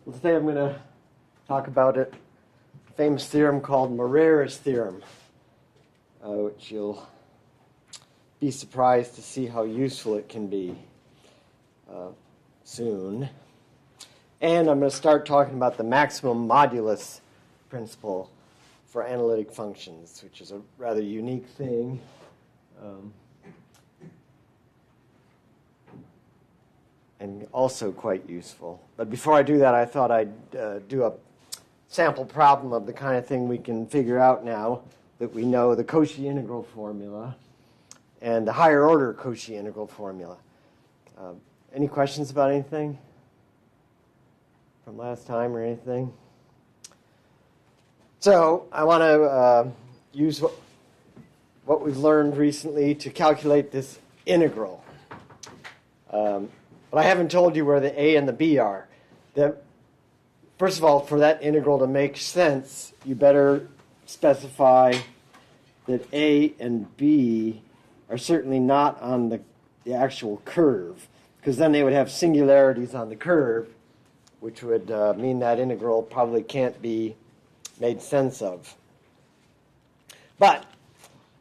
Well, today I'm going to talk about a famous theorem called Morera's theorem, which you'll be surprised to see how useful it can be soon. And I'm going to start talking about the maximum modulus principle for analytic functions, which is a rather unique thing. And also quite useful. But before I do that, I thought I'd do a sample problem of the kind of thing we can figure out now that we know the Cauchy integral formula and the higher order Cauchy integral formula. Any questions about anything from last time or anything? So I want to use what we've learned recently to calculate this integral. But I haven't told you where the a and the b are. First of all, for that integral to make sense, you better specify that a and b are certainly not on the actual curve, because then they would have singularities on the curve, which would mean that integral probably can't be made sense of. But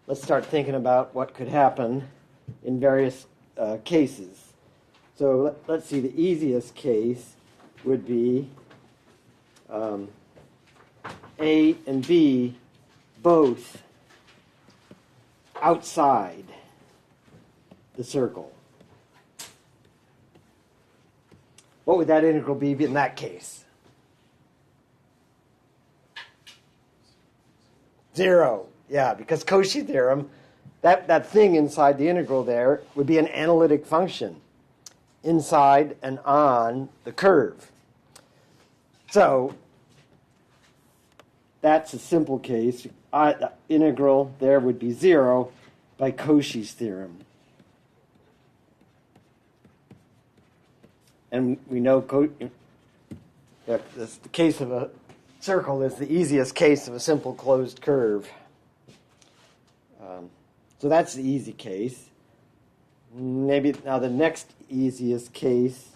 let's start thinking about what could happen in various cases. So let's see, the easiest case would be A and B both outside the circle. What would that integral be in that case? 0. Yeah, because Cauchy theorem, that thing inside the integral there would be an analytic function inside and on the curve. So that's a simple case. The integral there would be 0 by Cauchy's theorem. And we know that the case of a circle is the easiest case of a simple closed curve. So that's the easy case. Maybe now the next easiest case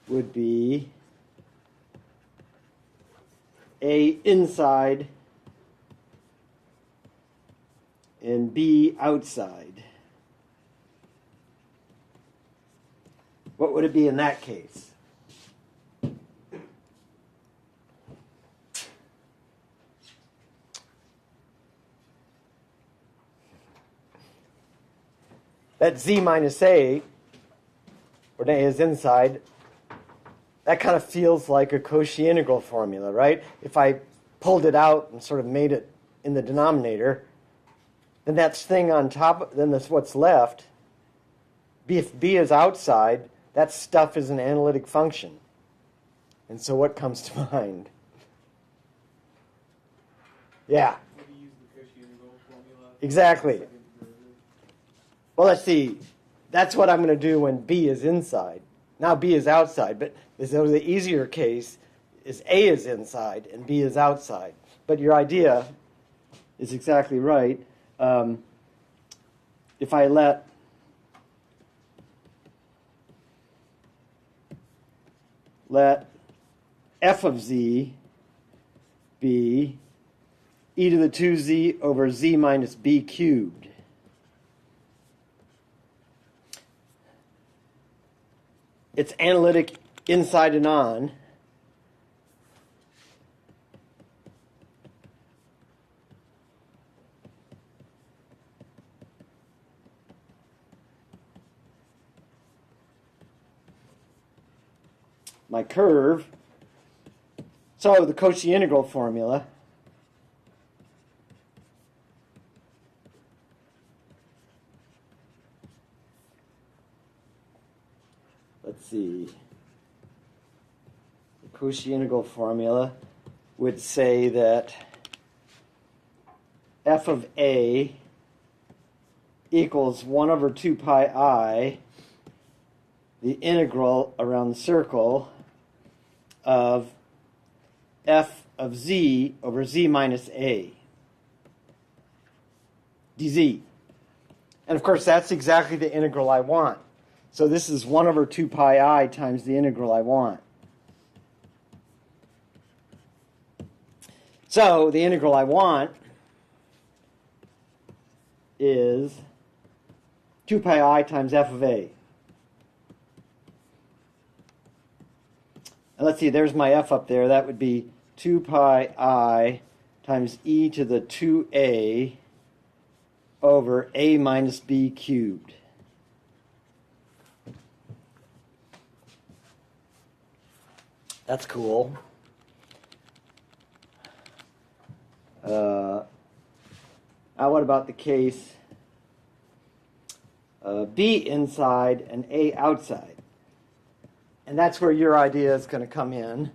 would be A inside and B outside. What would it be in that case? That z minus a, where a is inside, that kind of feels like a Cauchy integral formula, right? If I pulled it out and sort of made it in the denominator, then that thing on top, then that's what's left. If b is outside, that stuff is an analytic function. And so what comes to mind? Yeah. Maybe use the Cauchy integral formula. Exactly. Well, let's see. That's what I'm going to do when b is inside. Now b is outside, but the easier case is a is inside and b is outside. But your idea is exactly right. If I let f of z be e to the 2z over z minus b cubed. It's analytic inside and on. My curve. So the Cauchy integral formula. Let's see. The Cauchy integral formula would say that f of a equals 1 over 2 pi I, the integral around the circle of f of z over z minus a dz. And of course, that's exactly the integral I want. So this is 1 over 2 pi I times the integral I want. So the integral I want is 2 pi I times f of a. And let's see, there's my f up there. That would be 2 pi I times e to the 2a over a minus b cubed. That's cool. Now what about the case B inside and A outside? And that's where your idea is going to come in.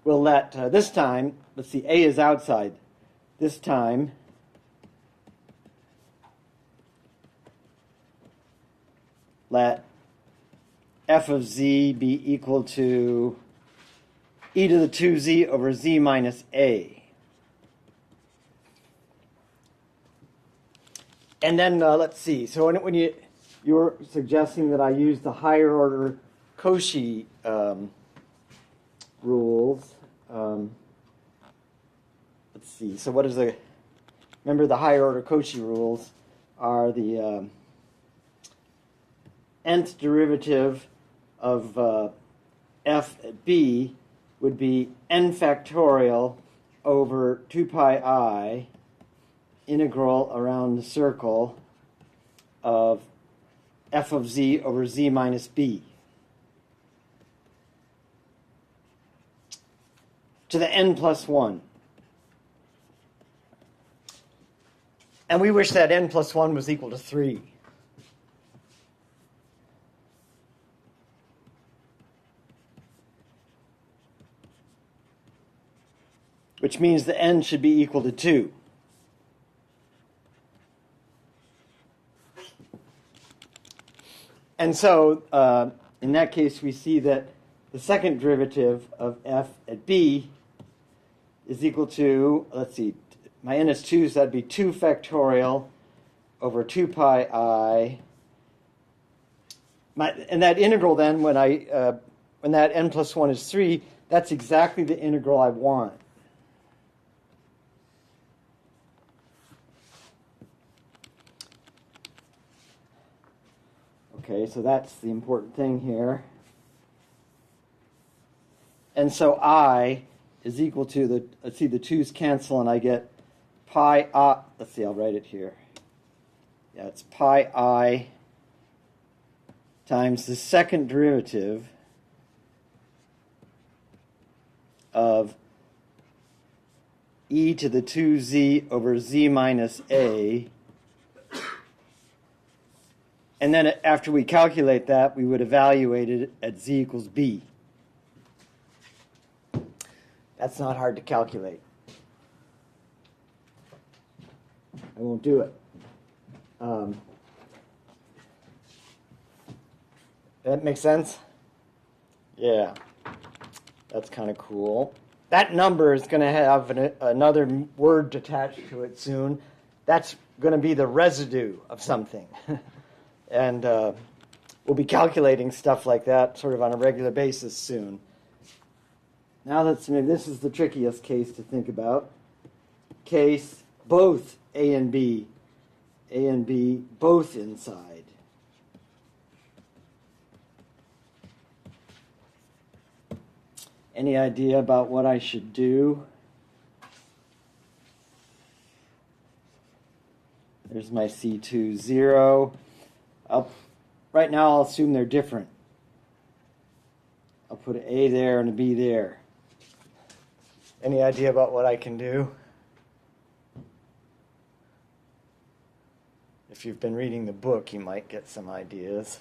We'll let, this time, let's see, A is outside. This time, let f of z be equal to e to the 2z over z minus a. And then let's see. So when you were suggesting that I use the higher order Cauchy rules. Let's see. So what is the? Remember, the higher order Cauchy rules are the nth derivative of f at b would be n factorial over 2 pi I integral around the circle of f of z over z minus b to the n plus 1. And we wish that n plus 1 was equal to 3. Which means the n should be equal to 2. And so, in that case, we see that the second derivative of f at b is equal to, let's see, my n is 2, so that'd be 2 factorial over 2 pi I. And that integral then, when that n plus 1 is 3, that's exactly the integral I want. Okay, so that's the important thing here. And so I is equal to the, let's see, the 2's cancel and I get pi I, let's see, I'll write it here. Yeah, it's pi I times the second derivative of e to the 2z over z minus a. And then after we calculate that, we would evaluate it at z equals b. That's not hard to calculate. I won't do it. That makes sense? Yeah. That's kind of cool. That number is going to have another word attached to it soon. That's going to be the residue of something. And we'll be calculating stuff like that sort of on a regular basis soon. Now maybe this is the trickiest case to think about. Case both A and B both inside. Any idea about what I should do? There's my C2, 0. Right now I'll assume they're different. I'll put an A there and a B there. Any idea about what I can do? If you've been reading the book, you might get some ideas.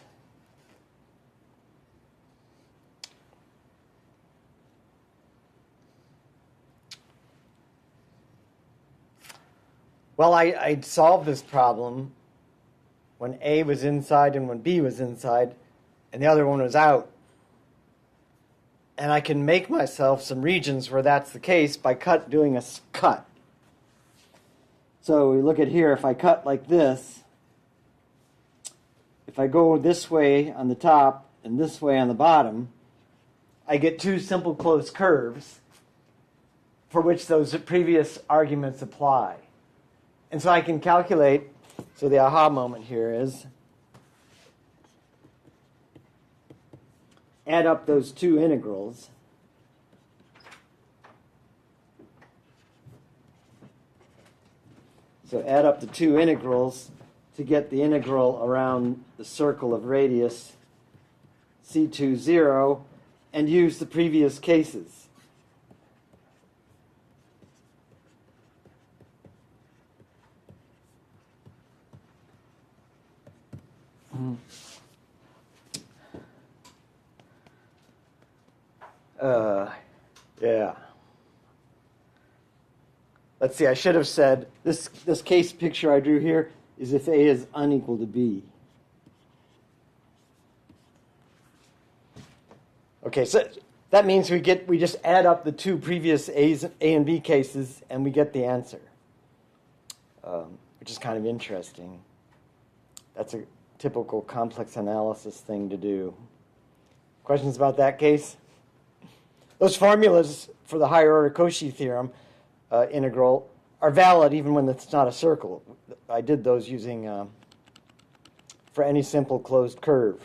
Well, I solved this problem when A was inside and when B was inside, and the other one was out. And I can make myself some regions where that's the case by doing a cut. So we look at here, if I cut like this, if I go this way on the top and this way on the bottom, I get two simple closed curves for which those previous arguments apply. And so I can calculate, so the aha moment here is, add up those two integrals. So add up the two integrals to get the integral around the circle of radius C20 and use the previous cases. Yeah. Let's see, I should have said, this case picture I drew here is if A is unequal to B. Okay, so that means we just add up the two previous A and B cases and we get the answer, which is kind of interesting. That's a typical complex analysis thing to do. Questions about that case? Those formulas for the higher order Cauchy theorem integral are valid even when it's not a circle. I did those using for any simple closed curve.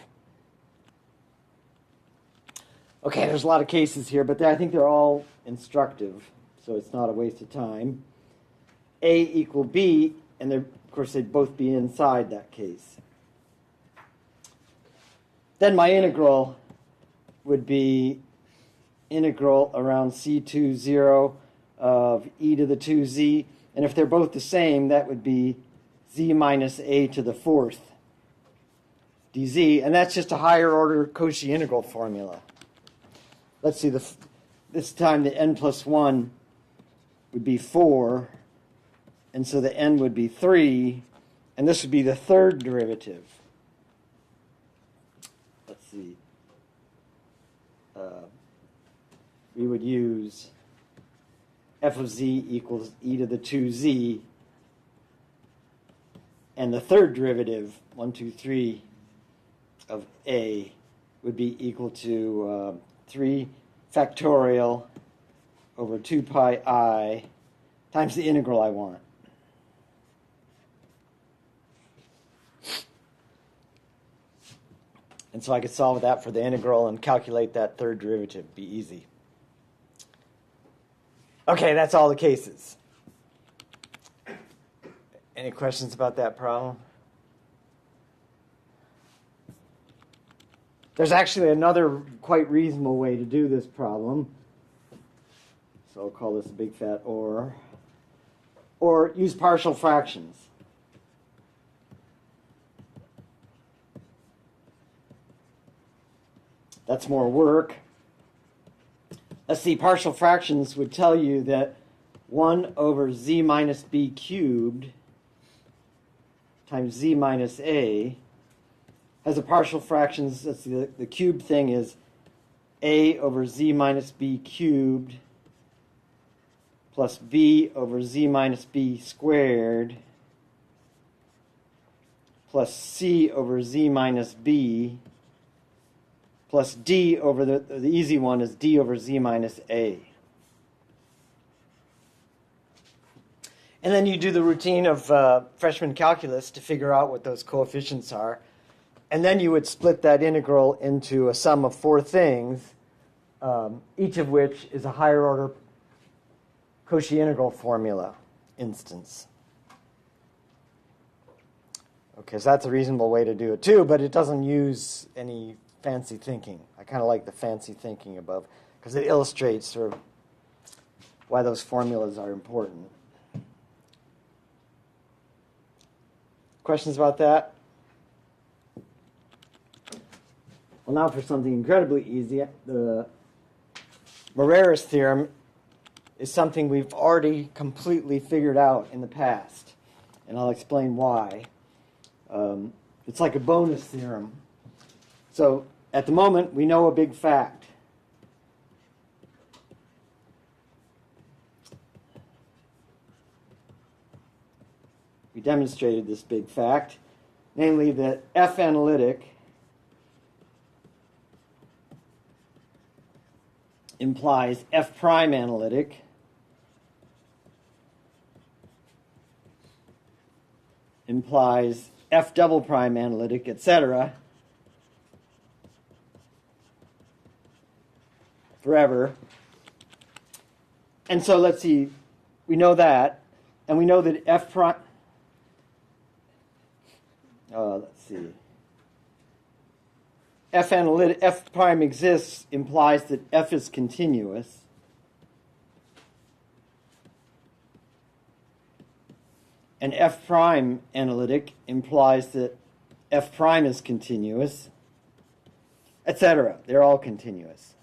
Okay, there's a lot of cases here, but I think they're all instructive, so it's not a waste of time. A equal B, and of course they'd both be inside that case. Then my integral would be integral around C20 of e to the 2z, and if they're both the same, that would be z minus a to the fourth dz, and that's just a higher order Cauchy integral formula. Let's see, this time the n plus 1 would be 4, and so the n would be 3, and this would be the third derivative. Let's see. We would use f of z equals e to the 2z, and the third derivative, 1, 2, 3, of a would be equal to 3 factorial over 2 pi I times the integral I want. And so I could solve that for the integral and calculate that third derivative. Be easy. Okay, that's all the cases. Any questions about that problem? There's actually another quite reasonable way to do this problem. So I'll call this a big fat or use partial fractions. That's more work. Let's see, partial fractions would tell you that 1 over z minus b cubed times z minus a has a partial fractions. Let's see, the cube thing is a over z minus b cubed plus b over z minus b squared plus c over z minus b plus d over the easy one is d over z minus a. And then you do the routine of freshman calculus to figure out what those coefficients are. And then you would split that integral into a sum of 4 things, each of which is a higher order Cauchy integral formula instance. Okay, so that's a reasonable way to do it too, but it doesn't use any fancy thinking. I kind of like the fancy thinking above because it illustrates sort of why those formulas are important. Questions about that? Well, now for something incredibly easy. The Morera's theorem is something we've already completely figured out in the past, and I'll explain why. It's like a bonus theorem. So at the moment, we know a big fact. We demonstrated this big fact. namely that F analytic implies F prime analytic implies F double prime analytic, etc., forever. And so let's see, we know that, and we know that F prime, let's see, F prime exists implies that F is continuous. And F prime analytic implies that F prime is continuous, etc. They're all continuous.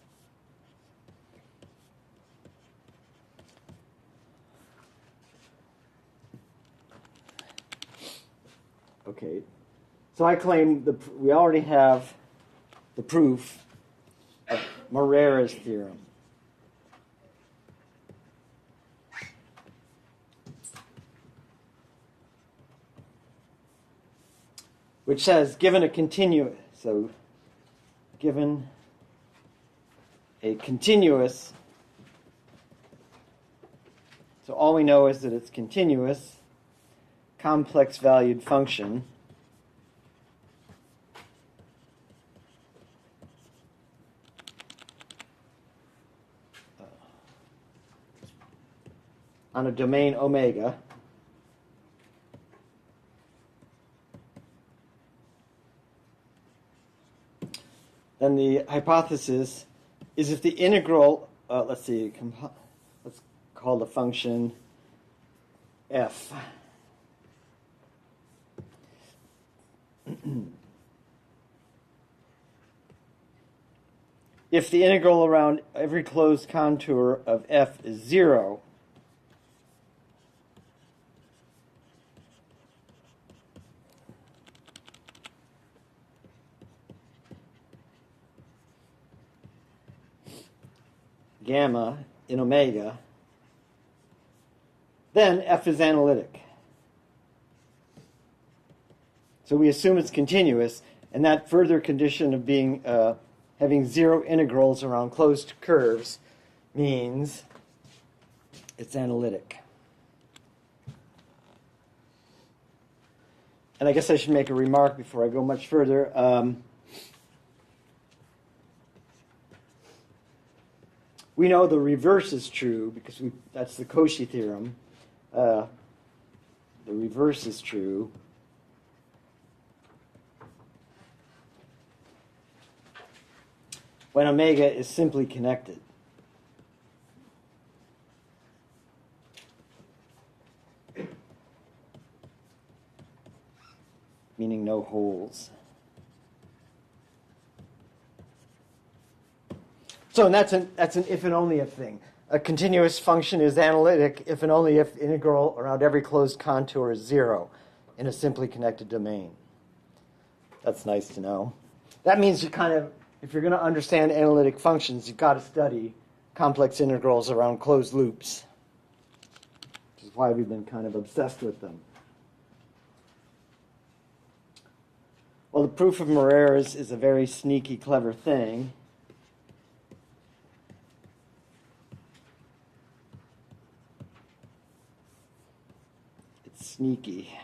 Okay, so I claim we already have the proof of Morera's theorem. Which says, given a continuous, so given a continuous, so all we know is that it's continuous, complex valued function, on a domain omega, then the hypothesis is if the integral, let's call the function f. If the integral around every closed contour of f is 0, gamma in omega, then f is analytic. So we assume it's continuous, and that further condition of being having 0 integrals around closed curves means it's analytic. And I guess I should make a remark before I go much further. We know the reverse is true because that's the Cauchy theorem. The reverse is true. When omega is simply connected. Meaning no holes. So and that's an if and only if thing. A continuous function is analytic if and only if the integral around every closed contour is 0 in a simply connected domain. That's nice to know. That means if you're going to understand analytic functions, you've got to study complex integrals around closed loops, which is why we've been kind of obsessed with them. Well, the proof of Morera's is a very sneaky, clever thing. It's sneaky.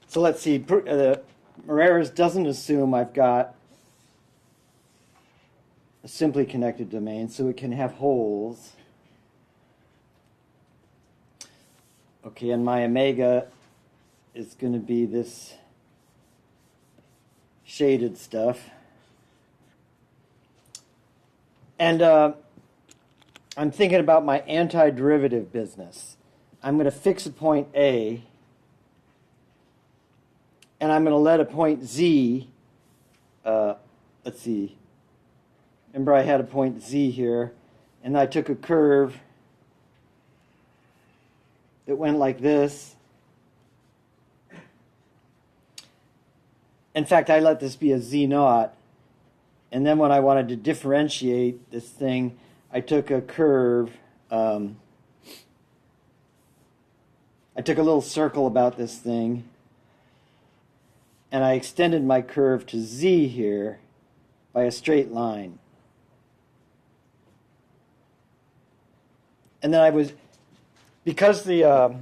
So let's see. Morera's doesn't assume I've got a simply connected domain, so it can have holes. Okay, and my omega is going to be this shaded stuff. And I'm thinking about my antiderivative business. I'm going to fix a point A, and I'm going to let a point Z, let's see, remember I had a point Z here, and I took a curve that went like this. In fact, I let this be a Z naught, and then when I wanted to differentiate this thing, I took a curve I took a little circle about this thing, and I extended my curve to z here by a straight line. And then I was, because that's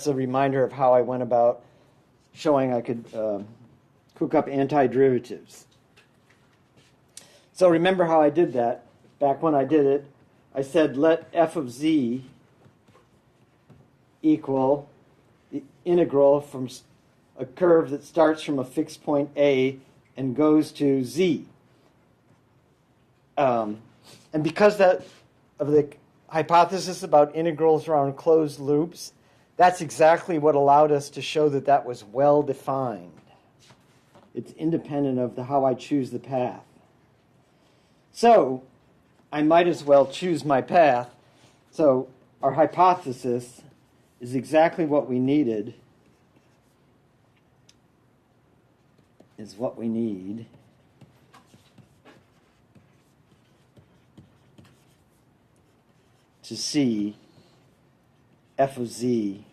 a reminder of how I went about showing I could cook up antiderivatives. So remember how I did that. Back when I did it, I said let f of z equal the integral from a curve that starts from a fixed point A and goes to z. And because of the hypothesis about integrals around closed loops, that's exactly what allowed us to show that that was well defined. It's independent of how I choose the path. So I might as well choose my path. So our hypothesis is exactly what we needed, to see f of z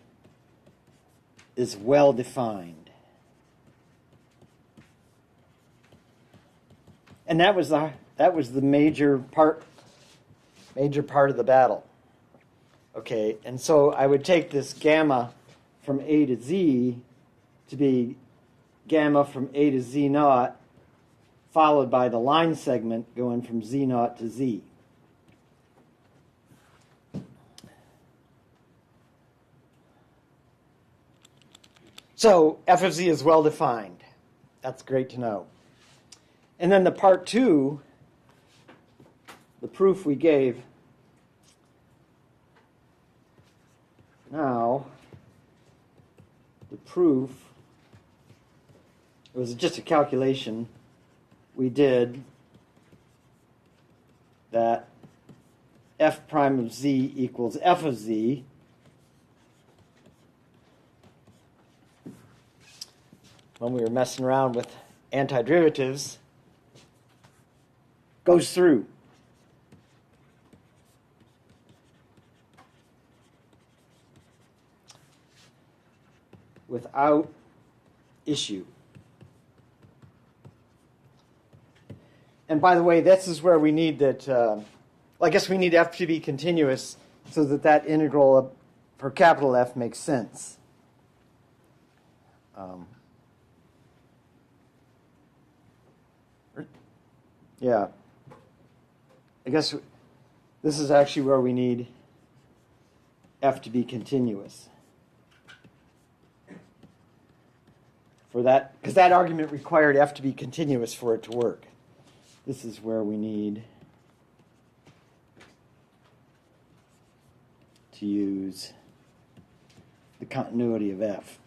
is well defined. And that was the major part of the battle. Okay, and so I would take this gamma from A to Z to be gamma from A to Z naught, followed by the line segment going from Z naught to Z. So f of z is well defined. That's great to know. And then the part two, the proof we gave. Now, the proof, it was just a calculation we did that f prime of z equals f of z. When we were messing around with antiderivatives, goes through. Without issue. And by the way, this is where we need that, I guess we need f to be continuous so that that integral for capital F makes sense. Yeah. I guess this is actually where we need f to be continuous. For that, because that argument required f to be continuous for it to work. This is where we need to use the continuity of f.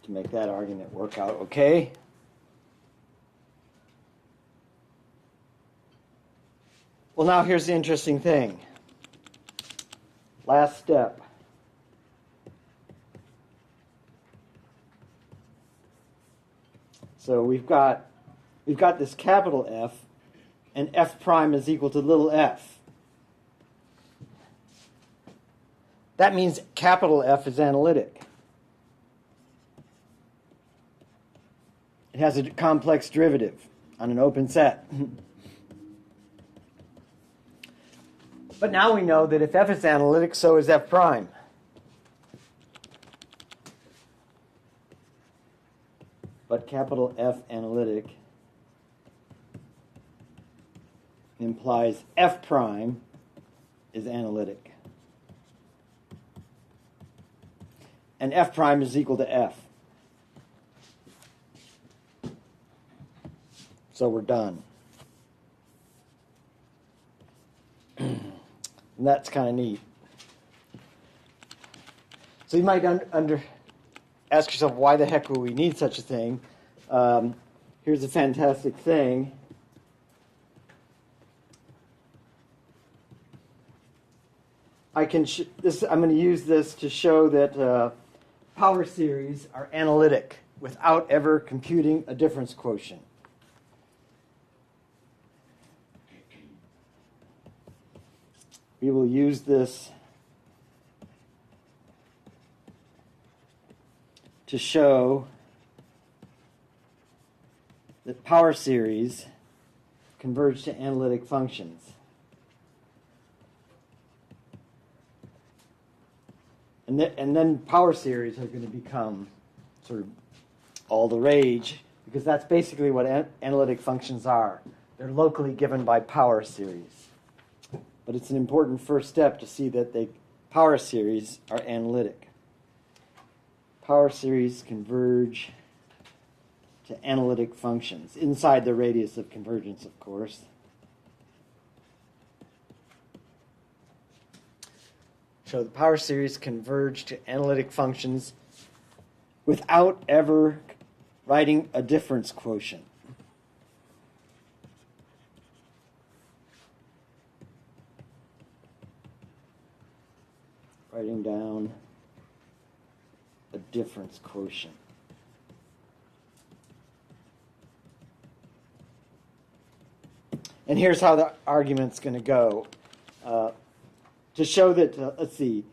To make that argument work out okay. Well, now here's the interesting thing. Last step. So we've got this capital F, and f prime is equal to little f. That means capital F is analytic. It has a complex derivative on an open set. But now we know that if f is analytic, so is f prime. But capital F analytic implies f prime is analytic. And f prime is equal to f. So we're done. And that's kind of neat. So you might ask yourself, why the heck will we need such a thing? Here's a fantastic thing. I'm going to use this to show that power series are analytic. without ever computing a difference quotient. We will use this to show that power series converge to analytic functions. And then power series are going to become sort of all the rage, because that's basically what analytic functions are. They're locally given by power series. But it's an important first step to see that power series are analytic. Power series converge to analytic functions, inside the radius of convergence, of course. So the power series converge to analytic functions without ever writing a difference quotient. Writing down a difference quotient. And here's how the argument's going to go. To show that, let's see,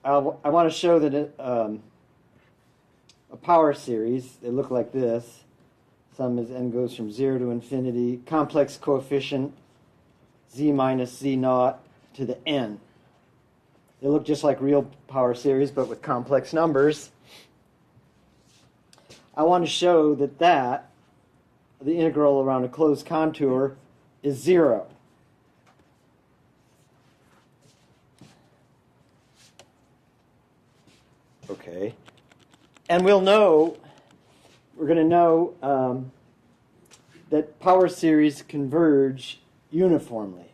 I want to show that a power series, they look like this. Sum as n goes from 0 to infinity. Complex coefficient z minus z naught to the n. They look just like real power series, but with complex numbers. I want to show that the integral around a closed contour, is 0. Okay. And we're going to know that power series converge uniformly.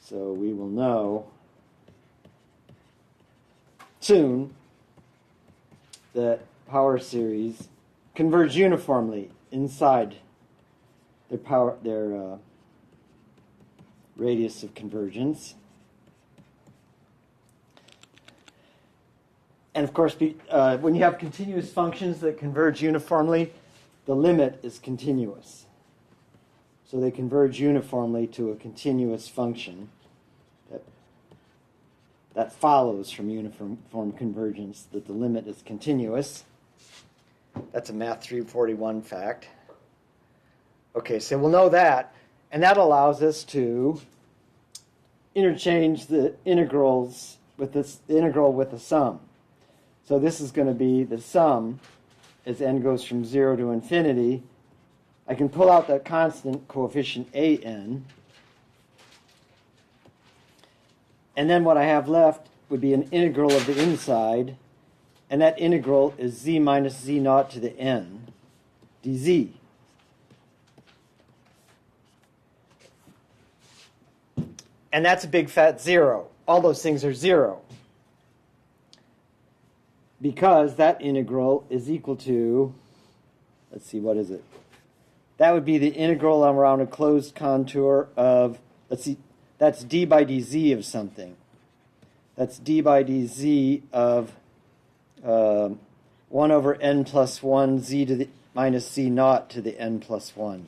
So we will know soon that power series converge uniformly inside their radius of convergence. And of course, when you have continuous functions that converge uniformly, the limit is continuous. So they converge uniformly to a continuous function that follows from uniform convergence that the limit is continuous. That's a Math 341 fact. Okay, so we'll know that, and that allows us to interchange the integrals with the integral with the sum. So this is going to be the sum as n goes from 0 to infinity. I can pull out that constant coefficient an, and then what I have left would be an integral of the inside, and that integral is z minus z naught to the n dz. And that's a big fat 0. All those things are 0. Because that integral is equal to, let's see, what is it? That would be the integral around a closed contour of, let's see, that's d by dz of something. That's d by dz of 1 over n plus 1 z to the minus z naught to the n plus 1.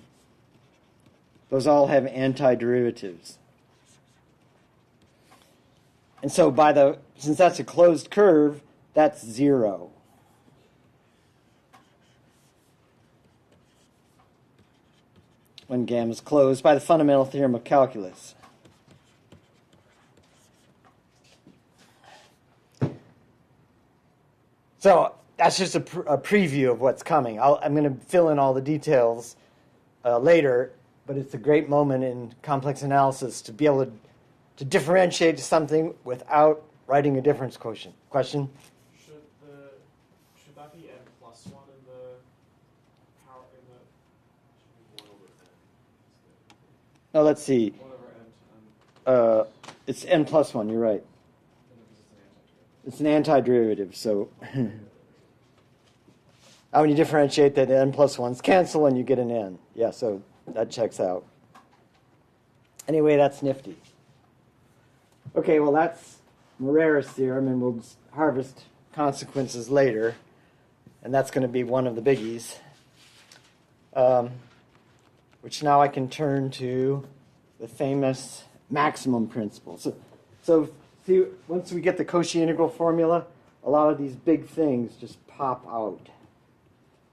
Those all have antiderivatives. And so since that's a closed curve, that's 0. When gamma is closed by the fundamental theorem of calculus. So that's just a preview of what's coming. I'm going to fill in all the details later, but it's a great moment in complex analysis to be able to differentiate something without writing a difference quotient. Question? Should that be n plus 1 in the power in the should be 1 over n? No, let's see. 1 over n. It's n plus 1, you're right. It's an antiderivative, so how when you differentiate that n plus 1s cancel and you get an n. Yeah, so that checks out. Anyway, that's nifty. Okay, well, that's Morera's theorem, and we'll harvest consequences later, and that's going to be one of the biggies, which now I can turn to the famous maximum principle. So see, once we get the Cauchy integral formula, a lot of these big things just pop out.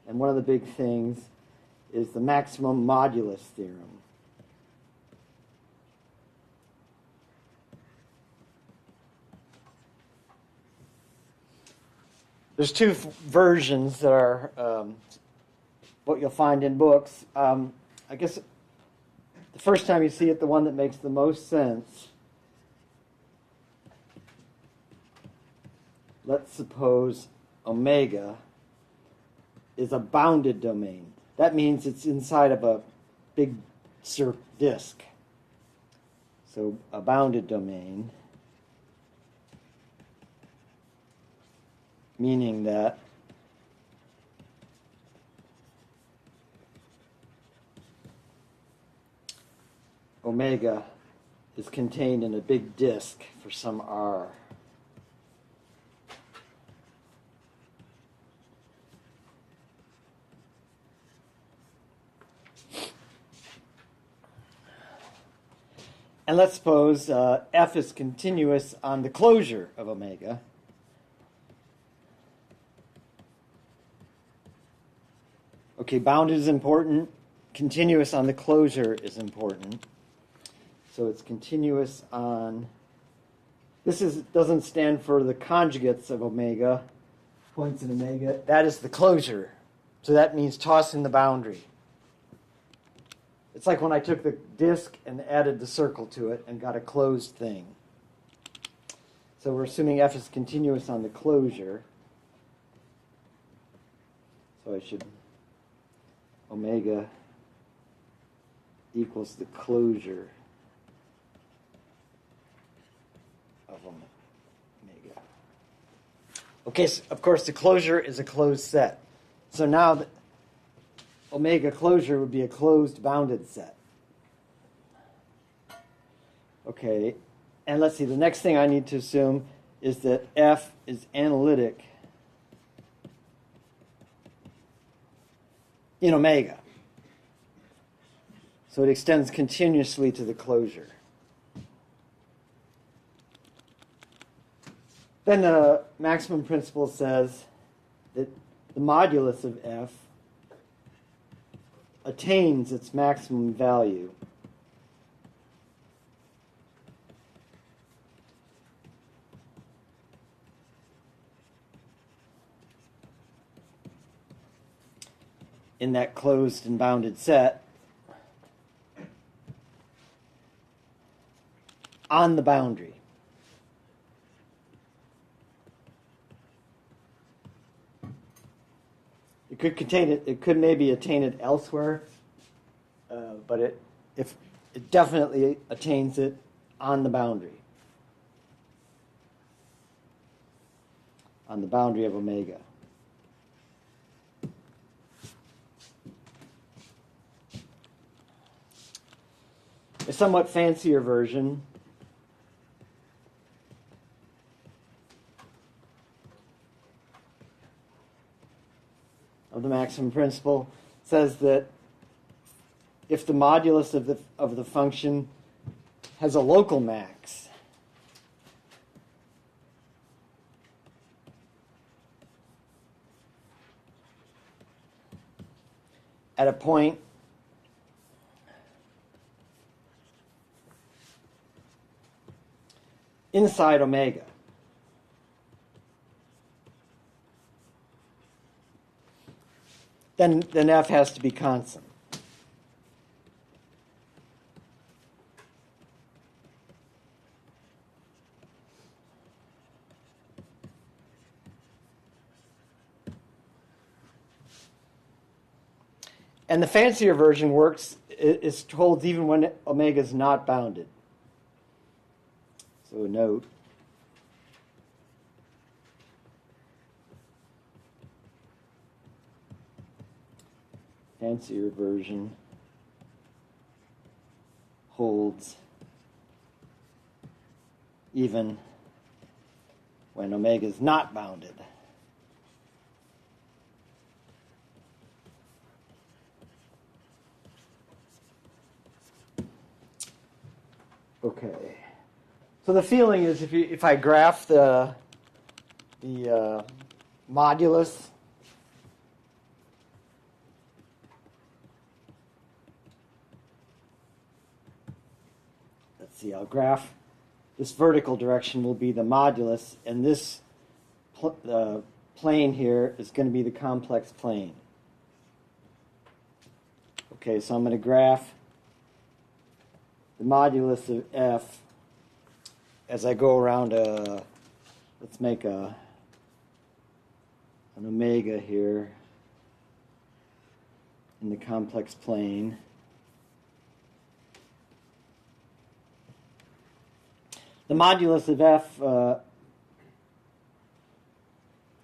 And one of the big things is the maximum modulus theorem. There's two versions that are what you'll find in books. I guess the first time you see it, the one that makes the most sense, let's suppose omega is a bounded domain. That means it's inside of a big disk. So a bounded domain, meaning that omega is contained in a big disk for some r. And let's suppose f is continuous on the closure of omega. Okay, bounded is important. Continuous on the closure is important. So it's continuous on... This doesn't stand for the conjugates of omega, points in omega. That is the closure. So that means tossing the boundary. It's like when I took the disk and added the circle to it and got a closed thing. So we're assuming f is continuous on the closure. So I should... omega equals the closure of omega. Okay, so of course the closure is a closed set. So now the omega closure would be a closed bounded set. Okay, and let's see, the next thing I need to assume is that f is analytic in omega. So it extends continuously to the closure. Then the maximum principle says that the modulus of f attains its maximum value in that closed and bounded set on the boundary. It could contain it. It could maybe attain it elsewhere, but it definitely attains it on the boundary, on the boundary of omega. A somewhat fancier version of the maximum principle says that if the modulus of the function has a local max, at a point inside omega, then f has to be constant. And the fancier version works, it holds even when omega is not bounded. So note, fancier version holds even when omega is not bounded. Okay. So the feeling is if I graph the modulus let's see, I'll graph this vertical direction will be the modulus, and this plane here is going to be the complex plane. Okay, so I'm going to graph the modulus of f as I go around let's make an omega here in the complex plane. The modulus of f,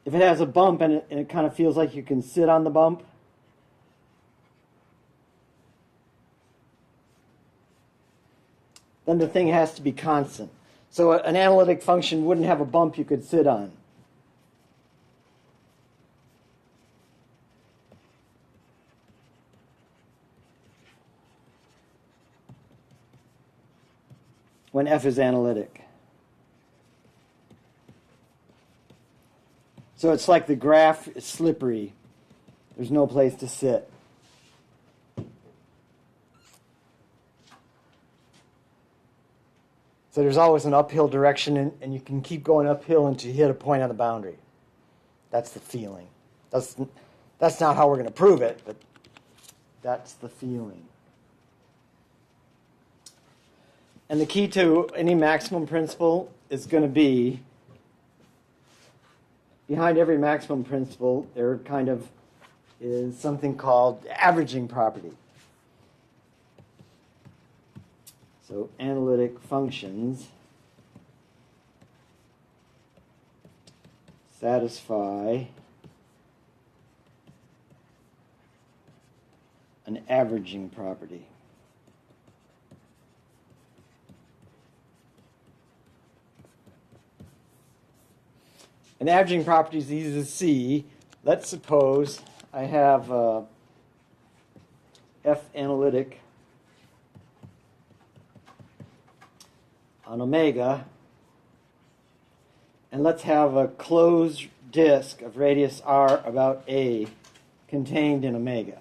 if it has a bump and it kind of feels like you can sit on the bump, then the thing has to be constant. So an analytic function wouldn't have a bump you could sit on. When f is analytic. So it's like the graph is slippery. There's no place to sit. So there's always an uphill direction, and you can keep going uphill until you hit a point on the boundary. That's the feeling. That's not how we're going to prove it, but that's the feeling. And the key to any maximum principle is going to be, behind every maximum principle, there kind of is something called averaging property. So analytic functions satisfy an averaging property. An averaging property is easy to see. Let's suppose I have f analytic on omega, and let's have a closed disk of radius r about a contained in omega.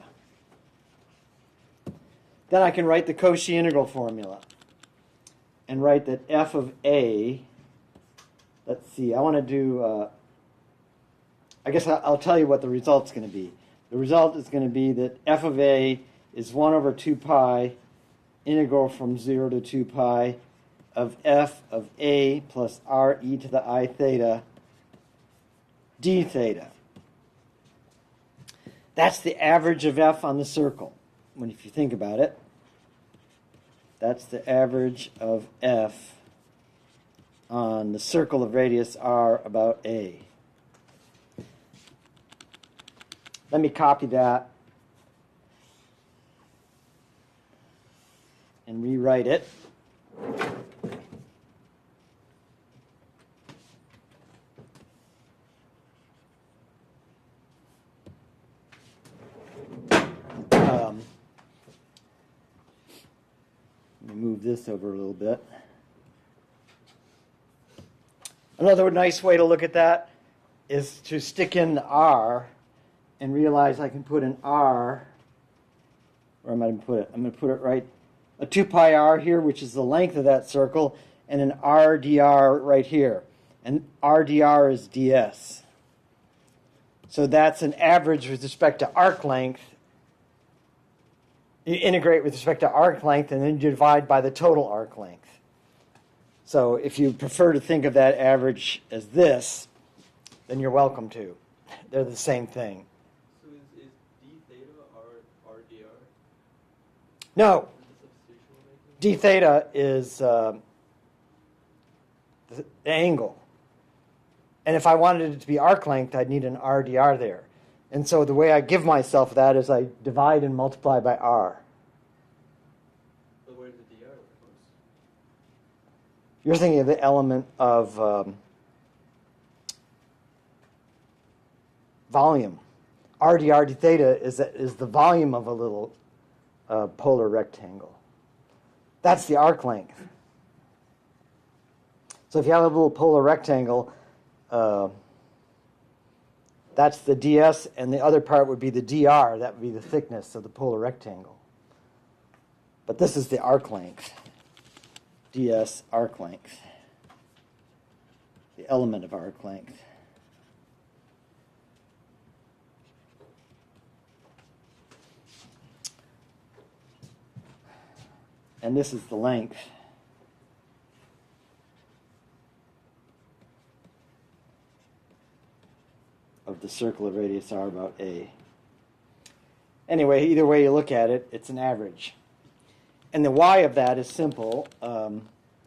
Then I can write the Cauchy integral formula and write that f of a, let's see, I want to do, I guess I'll tell you what the result's going to be. The result is going to be that f of a is 1 over 2 pi integral from 0 to 2 pi of f of a plus r e to the I theta d theta. That's the average of f on the circle. If you think about it, that's the average of f on the circle of radius r about a. Let me copy that and rewrite it. Let me move this over a little bit. Another nice way to look at that is to stick in the r and realize I can put an r, where am I going to put it? I'm going to put it right, a 2 pi r here, which is the length of that circle, and an r dr right here. And r dr is ds. So that's an average with respect to arc length. You integrate with respect to arc length, and then you divide by the total arc length. So if you prefer to think of that average as this, then you're welcome to. They're the same thing. So is d theta r dr? No. D theta is the angle. And if I wanted it to be arc length, I'd need an r dr there. And so the way I give myself that is I divide and multiply by r. But where's the dr comes? You're thinking of the element of volume. R d theta is the volume of a little polar rectangle. That's the arc length. So if you have a little polar rectangle, that's the ds, and the other part would be the dr. That would be the thickness of the polar rectangle. But this is the arc length. ds arc length. The element of arc length. And this is the length. Of the circle of radius r about a. Anyway, either way you look at it, it's an average. And the y of that is simple.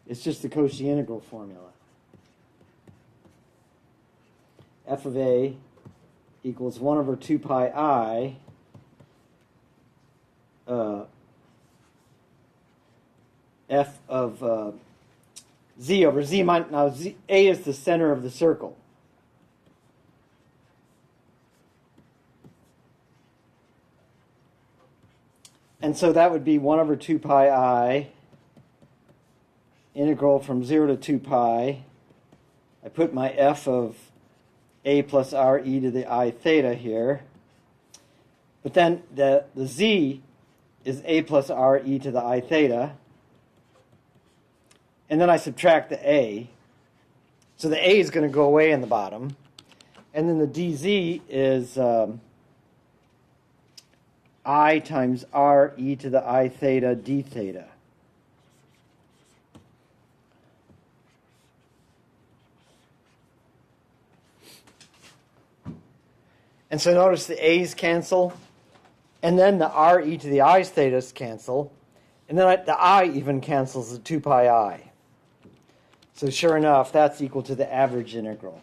It's just the Cauchy integral formula. F of a equals 1 over 2 pi I f of z over z minus, now z, a is the center of the circle. And so that would be 1 over 2 pi I integral from 0 to 2 pi. I put my f of a plus r e to the I theta here. But then the z is a plus r e to the I theta. And then I subtract the a. So the a is going to go away in the bottom. And then the dz is I times r e to the I theta d theta. And so notice the a's cancel, and then the r e to the I thetas cancel, and then the I even cancels the 2 pi I. So sure enough, that's equal to the average integral.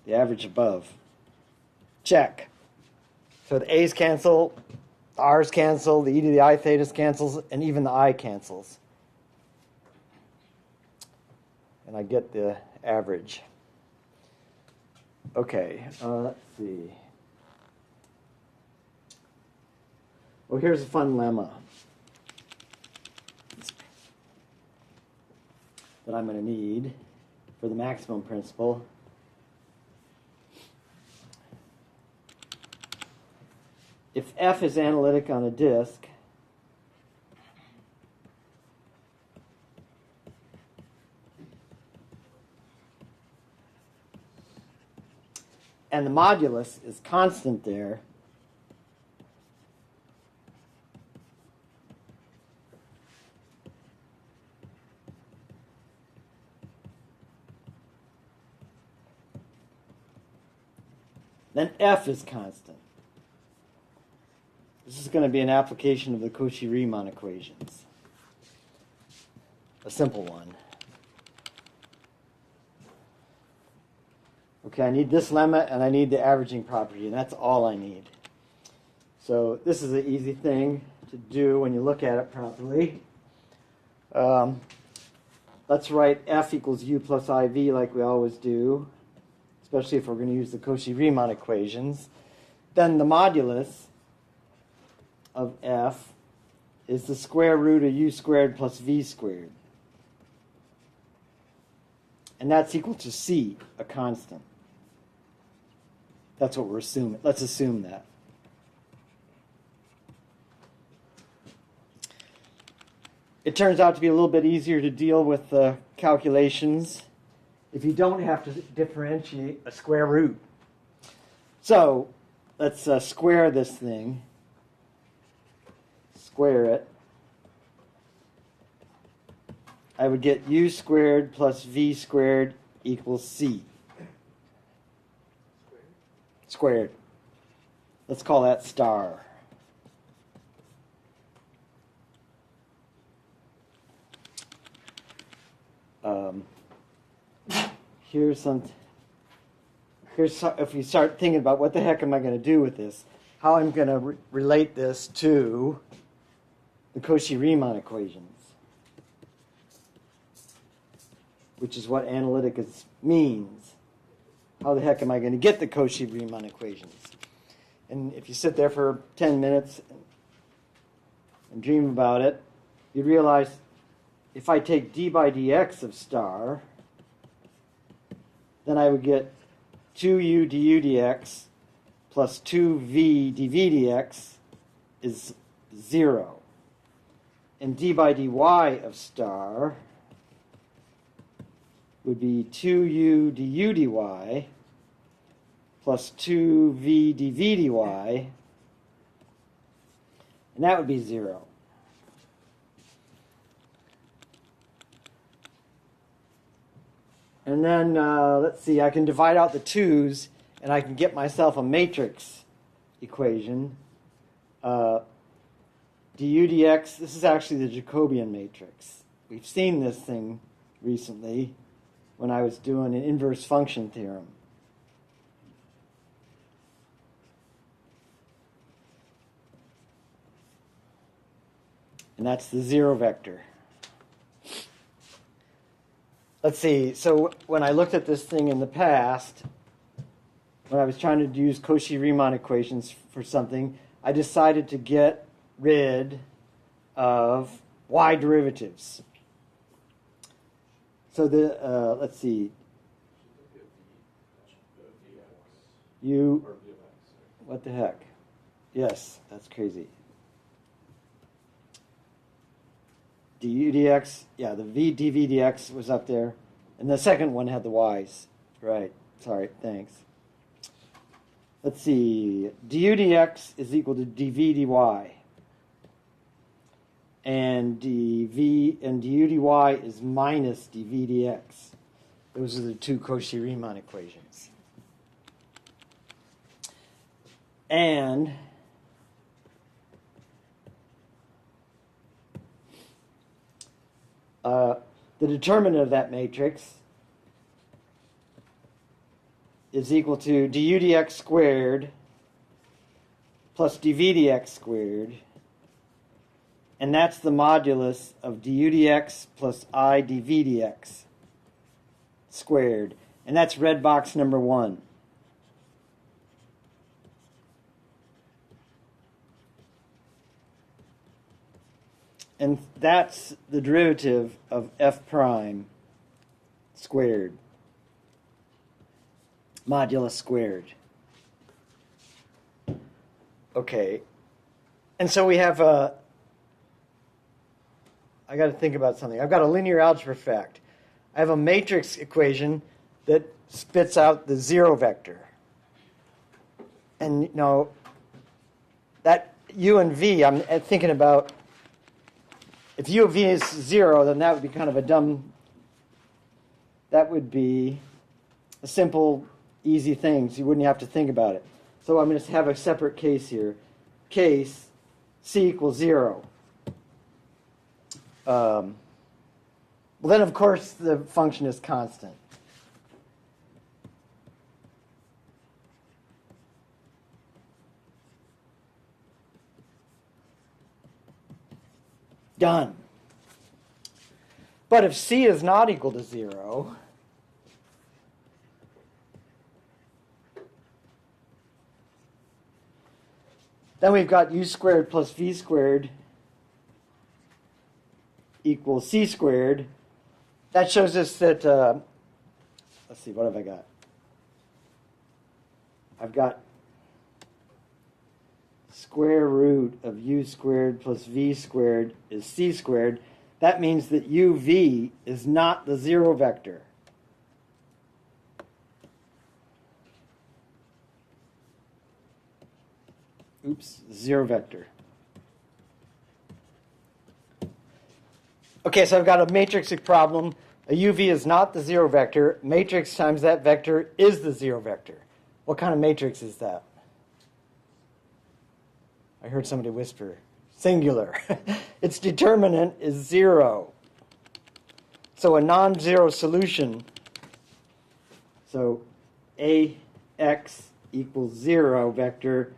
The average above. Check. So the a's cancel, the r's cancel, the e to the I thetas cancels, and even the I cancels. And I get the average. Okay, let's see. Well, here's a fun lemma that I'm going to need for the maximum principle. If f is analytic on a disk, and the modulus is constant there, then f is constant. This is going to be an application of the Cauchy-Riemann equations. A simple one. Okay, I need this lemma and I need the averaging property, and that's all I need. So this is an easy thing to do when you look at it properly. Let's write f equals u plus iv like we always do, especially if we're going to use the Cauchy-Riemann equations. Then the modulus of f is the square root of u squared plus v squared. And that's equal to c, a constant. That's what we're assuming. Let's assume that. It turns out to be a little bit easier to deal with the calculations if you don't have to differentiate a square root. So let's square this thing. Square it. I would get u squared plus v squared equals c. Squared. Let's call that star. Here's if you start thinking about what the heck am I going to do with this, how I'm going to relate this to the Cauchy-Riemann equations. which is what analytic means. How the heck am I going to get the Cauchy-Riemann equations? And if you sit there for 10 minutes and dream about it, you realize if I take d by dx of star, then I would get 2u du dx plus 2v dv dx is 0. And d by dy of star would be 2u du dy plus 2v dv dy, and that would be 0. And then, let's see, I can divide out the 2's, and I can get myself a matrix equation. Du dx, this is actually the Jacobian matrix. We've seen this thing recently when I was doing an inverse function theorem. And that's the 0 vector. Let's see, so when I looked at this thing in the past, when I was trying to use Cauchy-Riemann equations for something, I decided to get rid of y derivatives. So let's see, what the heck? Yes, that's crazy. Du dx, yeah, the v dv dx was up there. And the second one had the y's. Right, sorry, thanks. Let's see, du dx is equal to dv dy. And du dy is minus dv dx. Those are the two Cauchy-Riemann equations. And the determinant of that matrix is equal to du dx squared plus dv dx squared, and that's the modulus of du dx plus I dv dx squared, and that's red box number 1. And that's the derivative of f prime squared, modulus squared. Okay. And so we have I got to think about something. I've got a linear algebra fact. I have a matrix equation that spits out the 0 vector. And, you know, that u and v, I'm thinking about, if u of v is 0, then that would be kind of that would be a simple, easy thing, so you wouldn't have to think about it. So I'm going to have a separate case here. Case c equals 0. Well, then, of course, the function is constant. Done. But if c is not equal to 0, then we've got u squared plus v squared equals c squared. That shows us that, let's see, what have I got? I've got square root of u squared plus v squared is c squared. That means that uv is not the 0 vector. Oops, 0 vector. Okay, so I've got a matrix problem. A uv is not the 0 vector. Matrix times that vector is the 0 vector. What kind of matrix is that? I heard somebody whisper, singular. Its determinant is 0. So a non-zero solution, so ax equals 0 vector